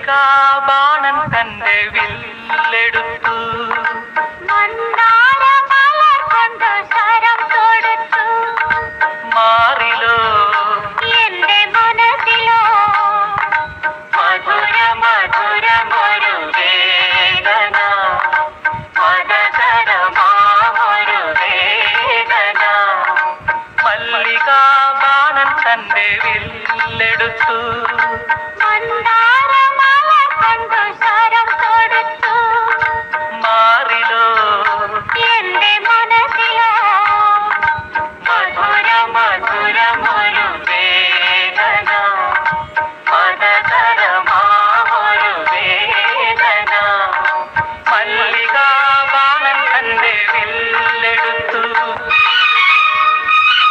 മല്ലികാബാണൻ തന്റെ വില്ലെടുത്തു. മാറിലോ എന്റെ മനസ്സിലോ മധുര മധുരമൊരു വേദന, മധുരമാമൊരു വേദന. മല്ലികാബാണൻ തന്റെ വില്ലെടുത്തു. മന്ദാരമലർ കൊണ്ടു ശരം കൊടുത്തു.